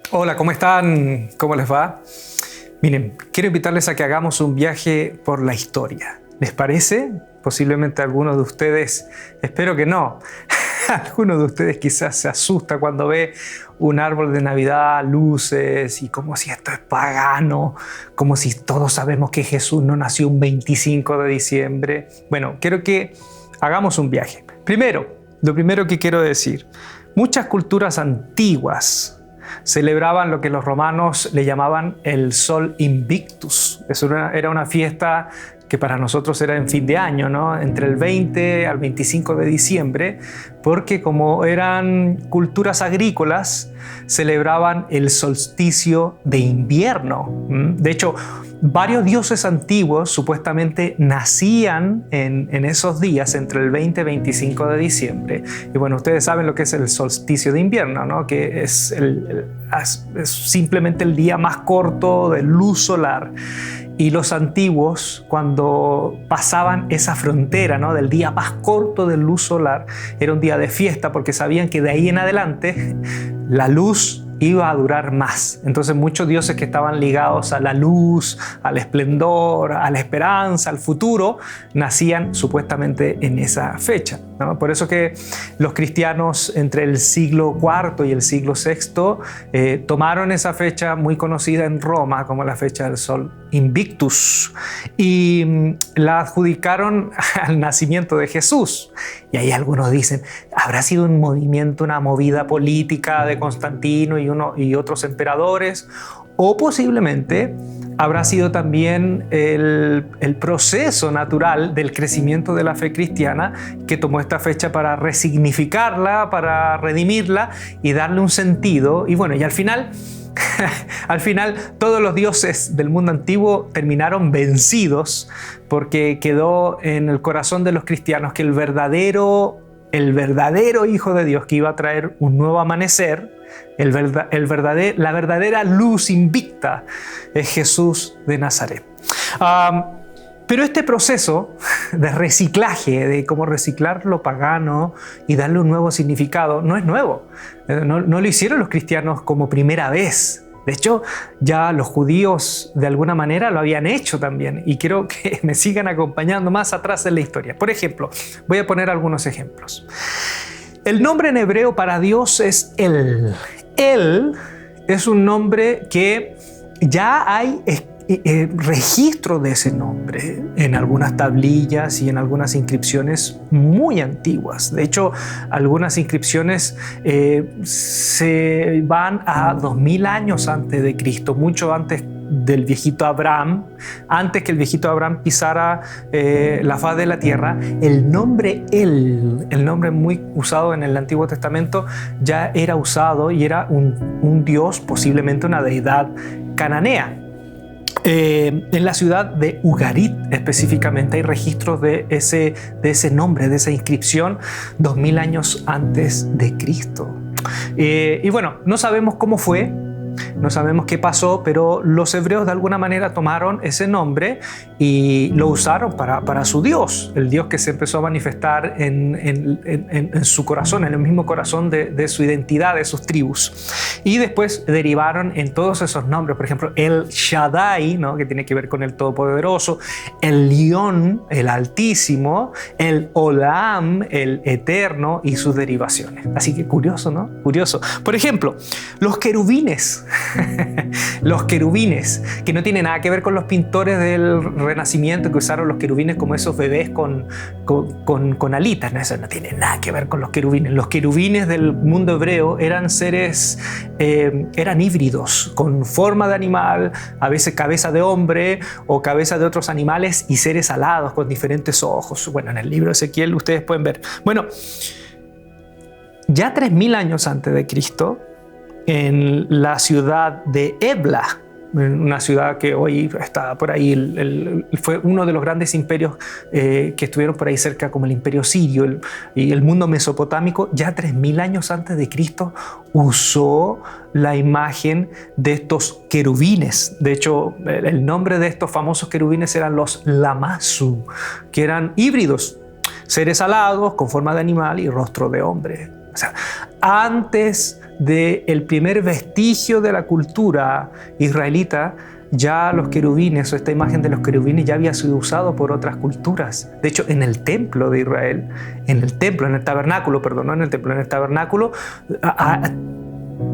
Hola, ¿cómo están? ¿Cómo les va? Miren, quiero invitarles a que hagamos un viaje por la historia. ¿Les parece? Posiblemente algunos de ustedes, espero que no, algunos de ustedes quizás se asusta cuando ve un árbol de Navidad, luces y como si esto es pagano, como si todos sabemos que Jesús no nació un 25 de diciembre. Bueno, quiero que hagamos un viaje. Lo primero que quiero decir, muchas culturas antiguas celebraban lo que los romanos le llamaban el Sol Invictus. Eso era una fiesta que para nosotros era en fin de año, ¿no? Entre el 20 al 25 de diciembre, porque como eran culturas agrícolas, celebraban el solsticio de invierno. De hecho, varios dioses antiguos supuestamente nacían en esos días, entre el 20 y 25 de diciembre. Y bueno, ustedes saben lo que es el solsticio de invierno, ¿no? Que es simplemente el día más corto de luz solar. Y los antiguos, cuando pasaban esa frontera, ¿no?, del día más corto de luz solar, era un día de fiesta porque sabían que de ahí en adelante la luz iba a durar más. Entonces muchos dioses que estaban ligados a la luz, al esplendor, a la esperanza, al futuro, nacían supuestamente en esa fecha, ¿no? Por eso que los cristianos entre el siglo IV y el siglo VI tomaron esa fecha muy conocida en Roma como la fecha del Sol Invictus y la adjudicaron al nacimiento de Jesús. Y ahí algunos dicen, ¿habrá sido un movimiento, una movida política de Constantino y otros emperadores? O posiblemente habrá sido también el proceso natural del crecimiento de la fe cristiana que tomó esta fecha para resignificarla, para redimirla y darle un sentido. Y bueno, y al final todos los dioses del mundo antiguo terminaron vencidos porque quedó en el corazón de los cristianos que el verdadero Hijo de Dios que iba a traer un nuevo amanecer, la verdadera luz invicta es Jesús de Nazaret. Pero este proceso de reciclaje, de cómo reciclar lo pagano y darle un nuevo significado, no es nuevo. No lo hicieron los cristianos como primera vez. De hecho, ya los judíos de alguna manera lo habían hecho también. Y quiero que me sigan acompañando más atrás en la historia. Por ejemplo, voy a poner algunos ejemplos. El nombre en hebreo para Dios es El. El es un nombre que ya hay registro de ese nombre en algunas tablillas y en algunas inscripciones muy antiguas. De hecho, algunas inscripciones se van a 2000 años antes de Cristo, mucho antes del viejito Abraham, antes que el viejito Abraham pisara la faz de la tierra. El nombre el nombre muy usado en el Antiguo Testamento, ya era usado y era un dios, posiblemente una deidad cananea. En la ciudad de Ugarit específicamente hay registros de ese nombre, de esa inscripción 2000 años antes de Cristo. Y bueno, no sabemos cómo fue, no sabemos qué pasó, pero los hebreos de alguna manera tomaron ese nombre y lo usaron para su Dios, el Dios que se empezó a manifestar en su corazón, en el mismo corazón de su identidad, de sus tribus. Y después derivaron en todos esos nombres, por ejemplo, el Shaddai, ¿no?, que tiene que ver con el Todopoderoso, el Lión, el Altísimo, el Olam, el Eterno y sus derivaciones. Así que curioso, ¿no? Curioso. Por ejemplo, los querubines. Los querubines, que no tienen nada que ver con los pintores del Renacimiento que usaron los querubines como esos bebés con alitas. No, eso no tiene nada que ver con los querubines. Los querubines del mundo hebreo eran seres, eran híbridos, con forma de animal, a veces cabeza de hombre o cabeza de otros animales y seres alados con diferentes ojos. Bueno, en el libro de Ezequiel ustedes pueden ver. Bueno, ya 3000 años antes de Cristo, en la ciudad de Ebla, una ciudad que hoy está por ahí, fue uno de los grandes imperios que estuvieron por ahí cerca, como el imperio sirio y el mundo mesopotámico, ya 3000 años antes de Cristo usó la imagen de estos querubines. De hecho, el nombre de estos famosos querubines eran los Lamassu, que eran híbridos, seres alados con forma de animal y rostro de hombre. O sea, antes del primer vestigio de la cultura israelita, ya los querubines, o esta imagen de los querubines, ya había sido usado por otras culturas. De hecho, en el templo de Israel, en el tabernáculo,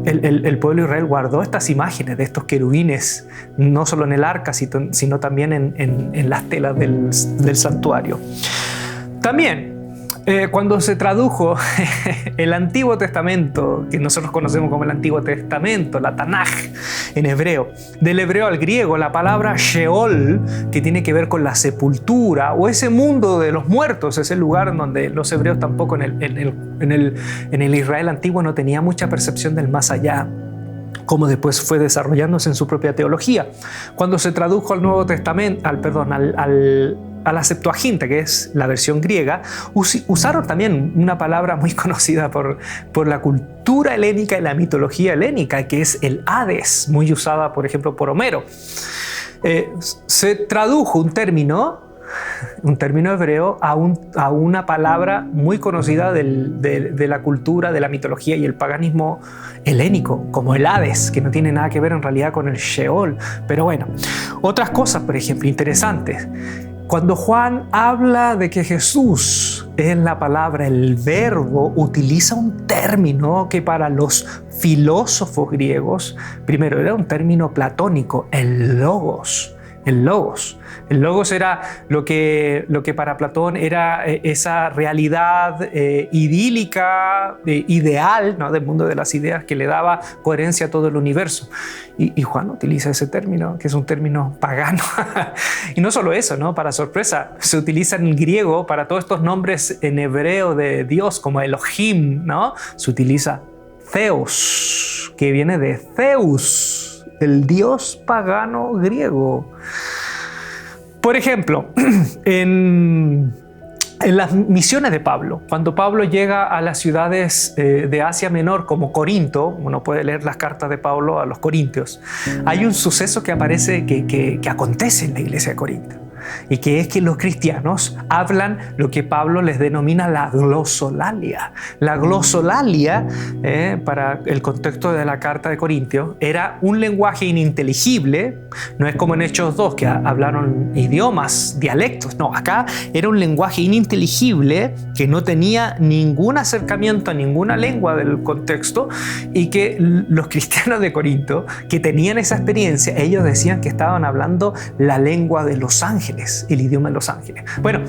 el pueblo de Israel guardó estas imágenes de estos querubines, no solo en el arca, sino también en las telas del santuario. También, cuando se tradujo el Antiguo Testamento, que nosotros conocemos como el Antiguo Testamento, la Tanaj en hebreo, del hebreo al griego, la palabra Sheol, que tiene que ver con la sepultura o ese mundo de los muertos, ese lugar donde los hebreos tampoco en el Israel antiguo no tenía mucha percepción del más allá, como después fue desarrollándose en su propia teología. Cuando se tradujo al Nuevo Testamento, a la Septuaginta, que es la versión griega, usaron también una palabra muy conocida por la cultura helénica y la mitología helénica, que es el Hades, muy usada, por ejemplo, por Homero. Se tradujo un término hebreo a una palabra muy conocida de la cultura, de la mitología y el paganismo helénico, como el Hades, que no tiene nada que ver en realidad con el Sheol. Pero bueno, otras cosas, por ejemplo, interesantes. Cuando Juan habla de que Jesús es la palabra, el verbo, utiliza un término que para los filósofos griegos, primero era un término platónico, el logos. El logos era lo que para Platón era esa realidad idílica, ideal, ¿no?, del mundo de las ideas, que le daba coherencia a todo el universo. Y Juan utiliza ese término, que es un término pagano. Y no solo eso, ¿no? Para sorpresa, se utiliza en griego para todos estos nombres en hebreo de Dios, como Elohim, ¿no? Se utiliza Theos, que viene de Zeus, el dios pagano griego. Por ejemplo, en las misiones de Pablo, cuando Pablo llega a las ciudades de Asia Menor como Corinto, uno puede leer las cartas de Pablo a los corintios, hay un suceso que aparece, que acontece en la iglesia de Corinto, y que es que los cristianos hablan lo que Pablo les denomina la glosolalia. La glosolalia, para el contexto de la carta de Corintios, era un lenguaje ininteligible. No es como en Hechos 2, que hablaron idiomas, dialectos. No, acá era un lenguaje ininteligible que no tenía ningún acercamiento a ninguna lengua del contexto, y que los cristianos de Corinto, que tenían esa experiencia, ellos decían que estaban hablando la lengua de los ángeles, el idioma de los ángeles. Bueno,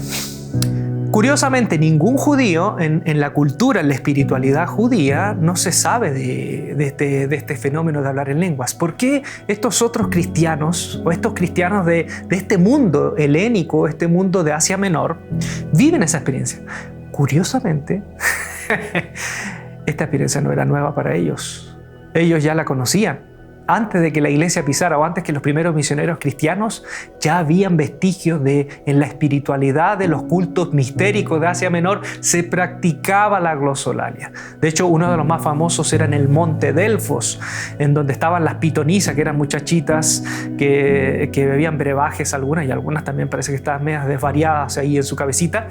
curiosamente, ningún judío en la cultura, en la espiritualidad judía, no se sabe de este fenómeno de hablar en lenguas. ¿Por qué estos otros cristianos, o estos cristianos de este mundo helénico, este mundo de Asia Menor, viven esa experiencia? Curiosamente, esta experiencia no era nueva para ellos. Ellos ya la conocían. Antes de que la iglesia pisara, o antes que los primeros misioneros cristianos, ya habían vestigios en la espiritualidad de los cultos mistéricos de Asia Menor, se practicaba la glosolalia. De hecho, uno de los más famosos era en el monte Delfos, en donde estaban las pitonisas, que eran muchachitas que bebían brebajes algunas, y algunas también parece que estaban medias desvariadas ahí en su cabecita.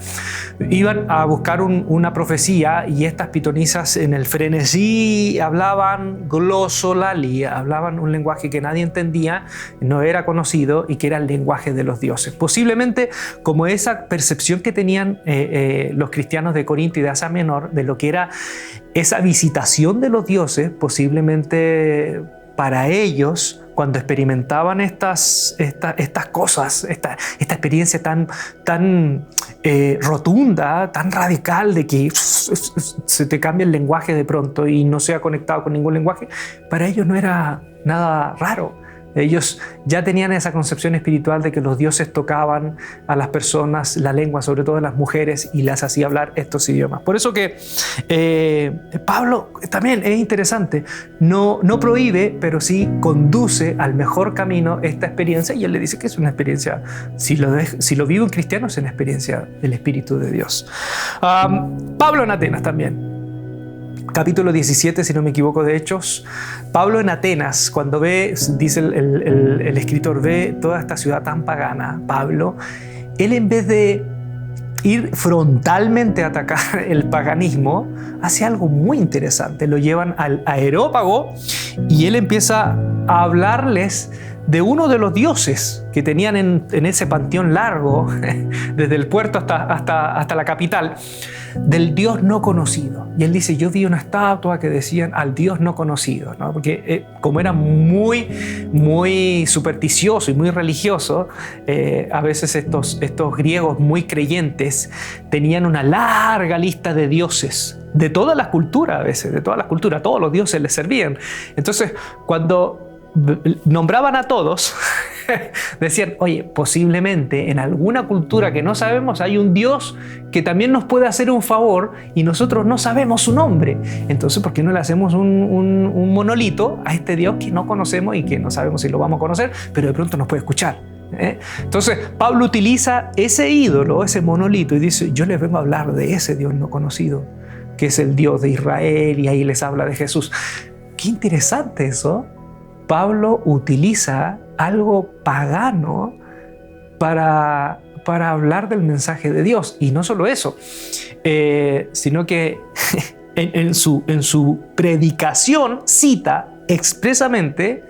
Iban a buscar una profecía, y estas pitonisas en el frenesí hablaban glosolalia, hablaban un lenguaje que nadie entendía, no era conocido, y que era el lenguaje de los dioses. Posiblemente como esa percepción que tenían los cristianos de Corinto y de Asia Menor de lo que era esa visitación de los dioses, posiblemente para ellos, cuando experimentaban estas cosas, esta experiencia tan rotunda, tan radical, de que se te cambia el lenguaje de pronto y no se ha conectado con ningún lenguaje, para ellos no era nada raro. Ellos ya tenían esa concepción espiritual de que los dioses tocaban a las personas, la lengua, sobre todo a las mujeres, y las hacía hablar estos idiomas. Por eso que Pablo también es interesante, no prohíbe, pero sí conduce al mejor camino esta experiencia, y él le dice que es una experiencia, si lo vive un cristiano, es una experiencia del Espíritu de Dios. Pablo en Atenas también. Capítulo 17, si no me equivoco, de Hechos. Pablo en Atenas, cuando ve, dice el escritor, ve toda esta ciudad tan pagana, Pablo, él en vez de ir frontalmente a atacar el paganismo, hace algo muy interesante. Lo llevan al Areópago y él empieza a hablarles de uno de los dioses que tenían en ese panteón largo, desde el puerto hasta la capital, del Dios no conocido. Y él dice, yo vi una estatua que decían al Dios no conocido, ¿no? Porque como era muy, muy supersticioso y muy religioso, a veces estos griegos muy creyentes tenían una larga lista de dioses, de todas las culturas a veces, de todas las culturas, todos los dioses les servían. Entonces, cuando nombraban a todos, decían, oye, posiblemente en alguna cultura que no sabemos hay un Dios que también nos puede hacer un favor y nosotros no sabemos su nombre. Entonces, ¿por qué no le hacemos un monolito a este Dios que no conocemos y que no sabemos si lo vamos a conocer, pero de pronto nos puede escuchar? Entonces, Pablo utiliza ese ídolo, ese monolito, y dice, yo les vengo a hablar de ese Dios no conocido, que es el Dios de Israel, y ahí les habla de Jesús. Qué interesante eso. Pablo utiliza algo pagano para hablar del mensaje de Dios. Y no solo eso, sino que en su predicación cita expresamente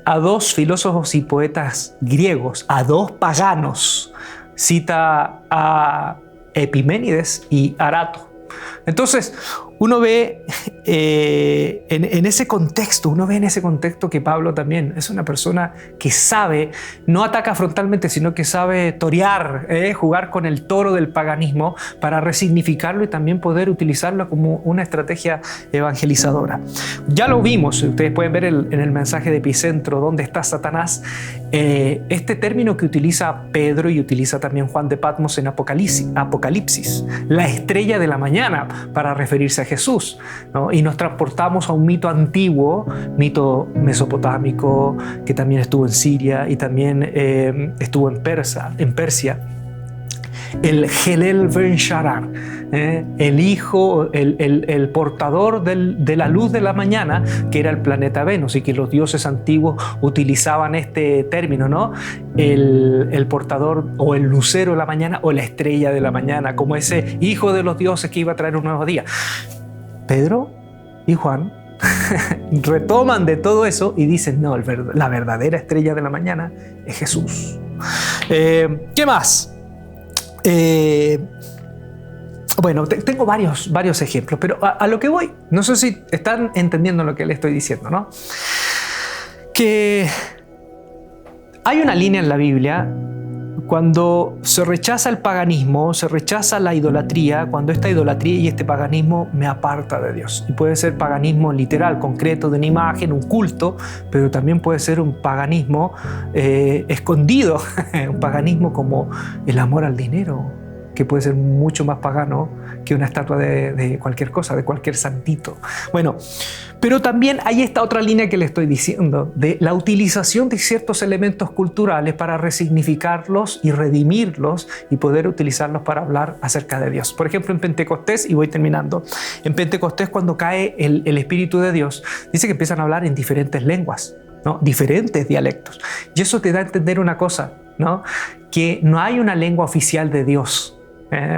a dos filósofos y poetas griegos, a dos paganos. Cita a Epiménides y Arato. Entonces, uno ve en ese contexto que Pablo también es una persona que sabe, no ataca frontalmente, sino que sabe torear, jugar con el toro del paganismo para resignificarlo y también poder utilizarlo como una estrategia evangelizadora. Ya lo vimos, ustedes pueden ver en el mensaje de Epicentro, ¿dónde está Satanás? Este término que utiliza Pedro y utiliza también Juan de Patmos en Apocalipsis, la estrella de la mañana, para referirse a Jesús, ¿no? Y nos transportamos a un mito antiguo, mito mesopotámico, que también estuvo en Siria y también estuvo en Persia. El Helel Ben Sharar, el hijo, el portador de la luz de la mañana, que era el planeta Venus, y que los dioses antiguos utilizaban este término, ¿no? El portador o el lucero de la mañana o la estrella de la mañana, como ese hijo de los dioses que iba a traer un nuevo día. Pedro y Juan retoman de todo eso y dicen, no, la verdadera estrella de la mañana es Jesús. ¿Qué más? Bueno, tengo varios ejemplos, pero a lo que voy, no sé si están entendiendo lo que le estoy diciendo, ¿no? Que hay una línea en la Biblia cuando se rechaza el paganismo, se rechaza la idolatría, cuando esta idolatría y este paganismo me aparta de Dios. Y puede ser paganismo literal, concreto, de una imagen, un culto, pero también puede ser un paganismo escondido, un paganismo como el amor al dinero, que puede ser mucho más pagano que una estatua de cualquier cosa, de cualquier santito. Bueno, pero también hay esta otra línea que le estoy diciendo, de la utilización de ciertos elementos culturales para resignificarlos y redimirlos y poder utilizarlos para hablar acerca de Dios. Por ejemplo, en Pentecostés, y voy terminando, en Pentecostés cuando cae el Espíritu de Dios, dice que empiezan a hablar en diferentes lenguas, ¿no? Diferentes dialectos. Y eso te da a entender una cosa, ¿no? Que no hay una lengua oficial de Dios.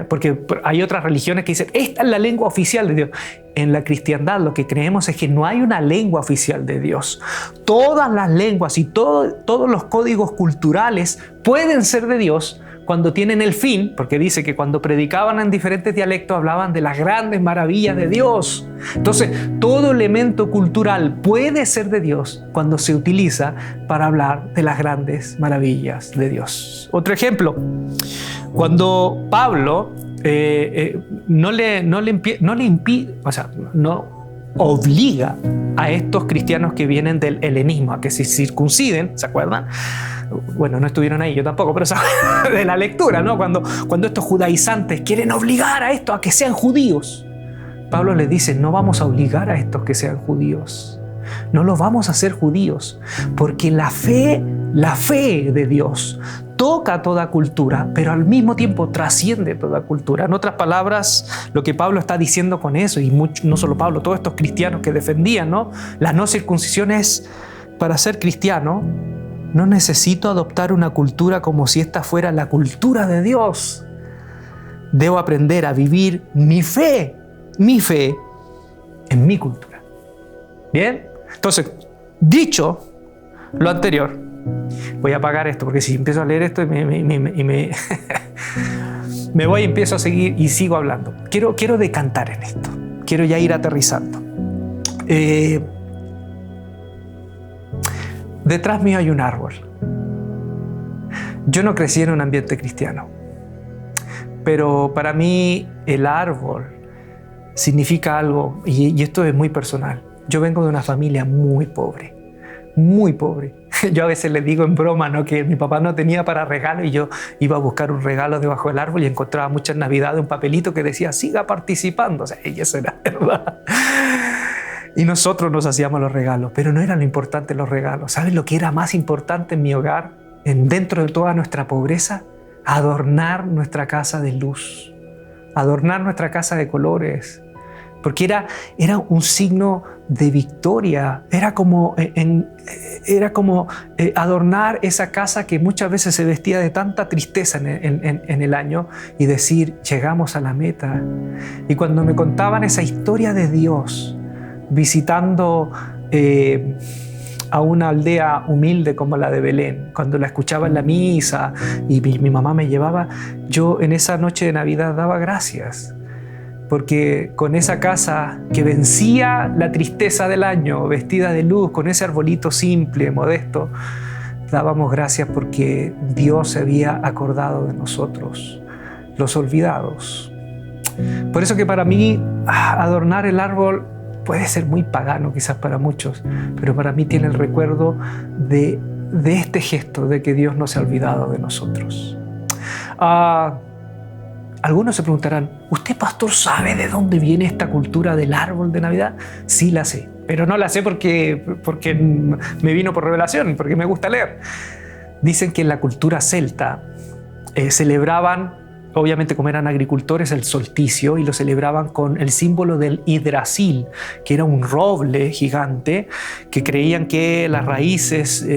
Porque hay otras religiones que dicen, esta es la lengua oficial de Dios. En la cristiandad lo que creemos es que no hay una lengua oficial de Dios. Todas las lenguas y todos los códigos culturales pueden ser de Dios cuando tienen el fin, porque dice que cuando predicaban en diferentes dialectos hablaban de las grandes maravillas de Dios. Entonces, todo elemento cultural puede ser de Dios cuando se utiliza para hablar de las grandes maravillas de Dios. Otro ejemplo, cuando Pablo no obliga a estos cristianos que vienen del helenismo a que se circunciden, ¿se acuerdan? Bueno, no estuvieron ahí, yo tampoco, pero de la lectura, ¿no? Cuando estos judaizantes quieren obligar a estos a que sean judíos, Pablo les dice, no vamos a obligar a estos que sean judíos, no los vamos a hacer judíos, porque la fe de Dios toca toda cultura, pero al mismo tiempo trasciende toda cultura. En otras palabras, lo que Pablo está diciendo con eso, y no solo Pablo, todos estos cristianos que defendían, ¿no? La no circuncisión es, para ser cristiano, no necesito adoptar una cultura como si esta fuera la cultura de Dios. debo aprender a vivir mi fe en mi cultura. ¿Bien? Entonces, dicho lo anterior, voy a apagar esto porque si empiezo a leer esto me voy y empiezo a seguir y sigo hablando. Quiero decantar en esto. Quiero ya ir aterrizando. Detrás mío hay un árbol. Yo no crecí en un ambiente cristiano, pero para mí el árbol significa algo, y esto es muy personal. Yo vengo de una familia muy pobre, muy pobre. Yo a veces le digo en broma, ¿no?, que mi papá no tenía para regalo y yo iba a buscar un regalo debajo del árbol y encontraba muchas navidades un papelito que decía siga participando. O sea, y eso era verdad. Y nosotros nos hacíamos los regalos, pero no era lo importante los regalos. ¿Sabes lo que era más importante en mi hogar? Dentro de toda nuestra pobreza, adornar nuestra casa de luz, adornar nuestra casa de colores, porque era un signo de victoria, era como adornar esa casa que muchas veces se vestía de tanta tristeza en el año y decir, llegamos a la meta. Y cuando me contaban esa historia de Dios visitando a una aldea humilde como la de Belén, cuando la escuchaba en la misa y mi mamá me llevaba, yo en esa noche de Navidad daba gracias, porque con esa casa que vencía la tristeza del año, vestida de luz, con ese arbolito simple, modesto, dábamos gracias porque Dios se había acordado de nosotros, los olvidados. Por eso que para mí adornar el árbol puede ser muy pagano quizás para muchos, pero para mí tiene el recuerdo de este gesto de que Dios no se ha olvidado de nosotros. Algunos se preguntarán, ¿usted, pastor, sabe de dónde viene esta cultura del árbol de Navidad? Sí la sé, pero no la sé porque me vino por revelación, porque me gusta leer. Dicen que en la cultura celta celebraban, obviamente como eran agricultores, el solsticio, y lo celebraban con el símbolo del Yggdrasil, que era un roble gigante que creían que las raíces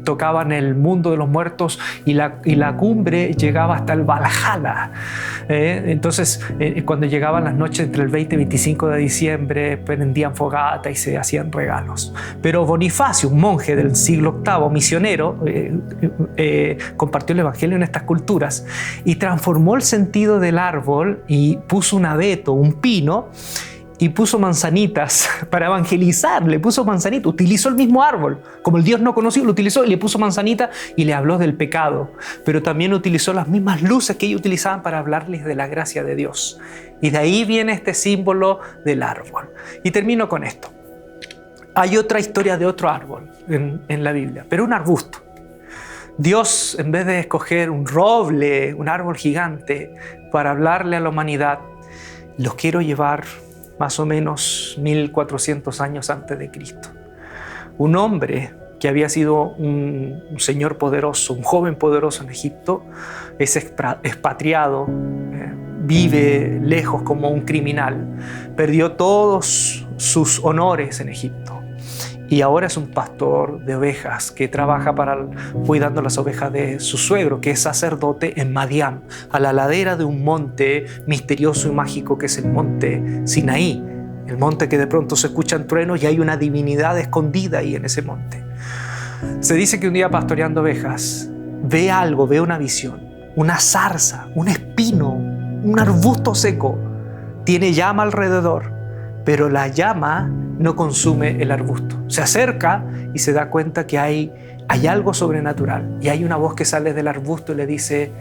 tocaban el mundo de los muertos y la cumbre llegaba hasta el Valhalla. Entonces, cuando llegaban las noches entre el 20 y 25 de diciembre, prendían fogata y se hacían regalos. Pero Bonifacio, un monje del siglo VIII, misionero, compartió el evangelio en estas culturas y transformó el sentido del árbol y puso un abeto, un pino, y puso manzanitas para evangelizar. Le puso manzanita, utilizó el mismo árbol, como el Dios no conocido, lo utilizó y le puso manzanita y le habló del pecado, pero también utilizó las mismas luces que ellos utilizaban para hablarles de la gracia de Dios. Y de ahí viene este símbolo del árbol. Y termino con esto. Hay otra historia de otro árbol en la Biblia, pero un arbusto. Dios, en vez de escoger un roble, un árbol gigante, para hablarle a la humanidad, los quiero llevar más o menos 1400 años antes de Cristo. Un hombre que había sido un señor poderoso, un joven poderoso en Egipto, es expatriado, vive lejos como un criminal, perdió todos sus honores en Egipto. Y ahora es un pastor de ovejas que trabaja cuidando las ovejas de su suegro, que es sacerdote en Madián, a la ladera de un monte misterioso y mágico que es el monte Sinaí, el monte que de pronto se escuchan truenos y hay una divinidad escondida ahí en ese monte. Se dice que un día pastoreando ovejas ve algo, ve una visión, una zarza, un espino, un arbusto seco, tiene llama alrededor, pero la llama no consume el arbusto. Se acerca y se da cuenta que hay algo sobrenatural. Y hay una voz que sale del arbusto y le dice,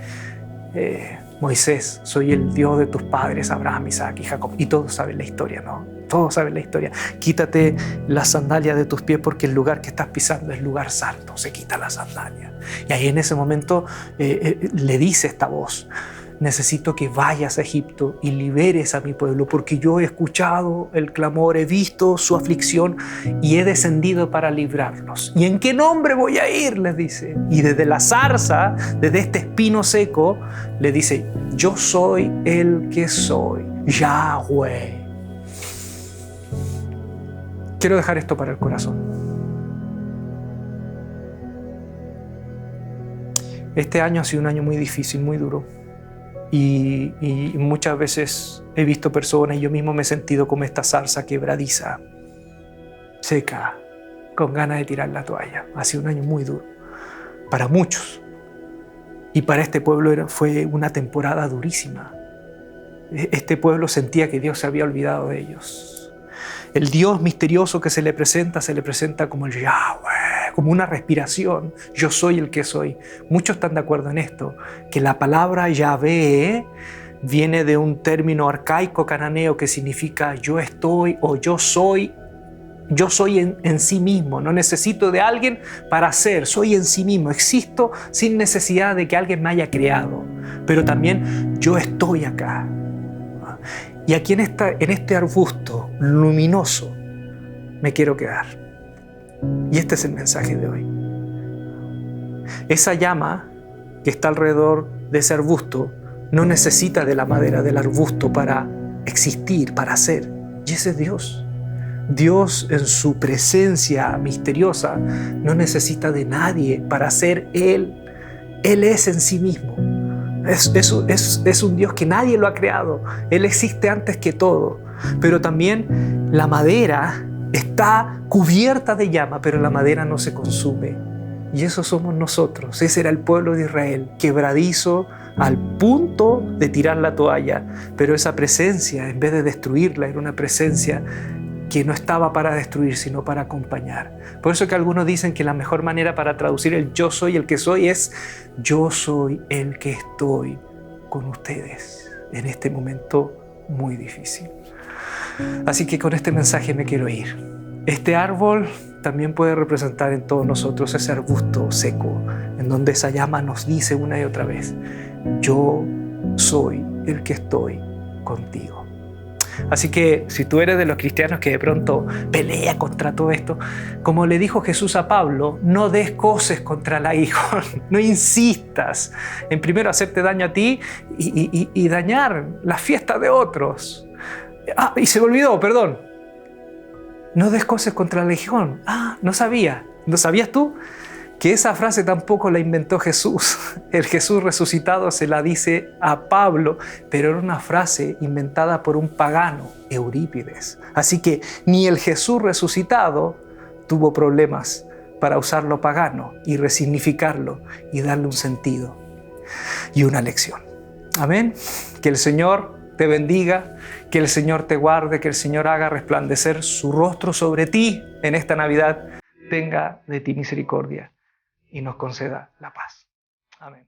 Moisés, soy el Dios de tus padres, Abraham, Isaac y Jacob. Y todos saben la historia, ¿no? Todos saben la historia. Quítate las sandalias de tus pies porque el lugar que estás pisando es lugar santo. Se quita la sandalia. Y ahí en ese momento le dice esta voz, necesito que vayas a Egipto y liberes a mi pueblo, porque yo he escuchado el clamor, he visto su aflicción y he descendido para librarlos. ¿Y en qué nombre voy a ir?, les dice. Y desde la zarza, desde este espino seco, le dice, yo soy el que soy, Yahweh. Quiero dejar esto para el corazón. Este año ha sido un año muy difícil, muy duro. Y muchas veces he visto personas y yo mismo me he sentido como esta zarza quebradiza, seca, con ganas de tirar la toalla. Ha sido un año muy duro para muchos. Y para este pueblo fue una temporada durísima. Este pueblo sentía que Dios se había olvidado de ellos. El Dios misterioso que se le presenta como el Yahweh, como una respiración. Yo soy el que soy. Muchos están de acuerdo en esto, que la palabra Yahvé viene de un término arcaico cananeo que significa yo estoy o yo soy. Yo soy en sí mismo, no necesito de alguien para ser, soy en sí mismo, existo sin necesidad de que alguien me haya creado, pero también yo estoy acá. Y aquí en este arbusto luminoso me quiero quedar. Y este es el mensaje de hoy. Esa llama que está alrededor de ese arbusto no necesita de la madera del arbusto para existir, para ser, y ese es Dios. Dios en su presencia misteriosa no necesita de nadie para ser Él. Él es en sí mismo. Es un Dios que nadie lo ha creado. Él existe antes que todo. Pero también la madera está cubierta de llama, pero la madera no se consume. Y eso somos nosotros. Ese era el pueblo de Israel, quebradizo al punto de tirar la toalla. Pero esa presencia, en vez de destruirla, era una presencia que no estaba para destruir, sino para acompañar. Por eso que algunos dicen que la mejor manera para traducir el yo soy el que soy es yo soy el que estoy con ustedes en este momento muy difícil. Así que con este mensaje me quiero ir. Este árbol también puede representar en todos nosotros ese arbusto seco, en donde esa llama nos dice una y otra vez, yo soy el que estoy contigo. Así que si tú eres de los cristianos que de pronto pelea contra todo esto, como le dijo Jesús a Pablo, no des coces contra el aguijón, no insistas en primero hacerte daño a ti y dañar la fiesta de otros. Y se me olvidó, perdón. No des coces contra el aguijón. No sabía. ¿No sabías tú? Que esa frase tampoco la inventó Jesús. El Jesús resucitado se la dice a Pablo, pero era una frase inventada por un pagano, Eurípides. Así que ni el Jesús resucitado tuvo problemas para usar lo pagano y resignificarlo y darle un sentido y una lección. Amén. Que el Señor te bendiga, que el Señor te guarde, que el Señor haga resplandecer su rostro sobre ti en esta Navidad, tenga de ti misericordia y nos conceda la paz. Amén.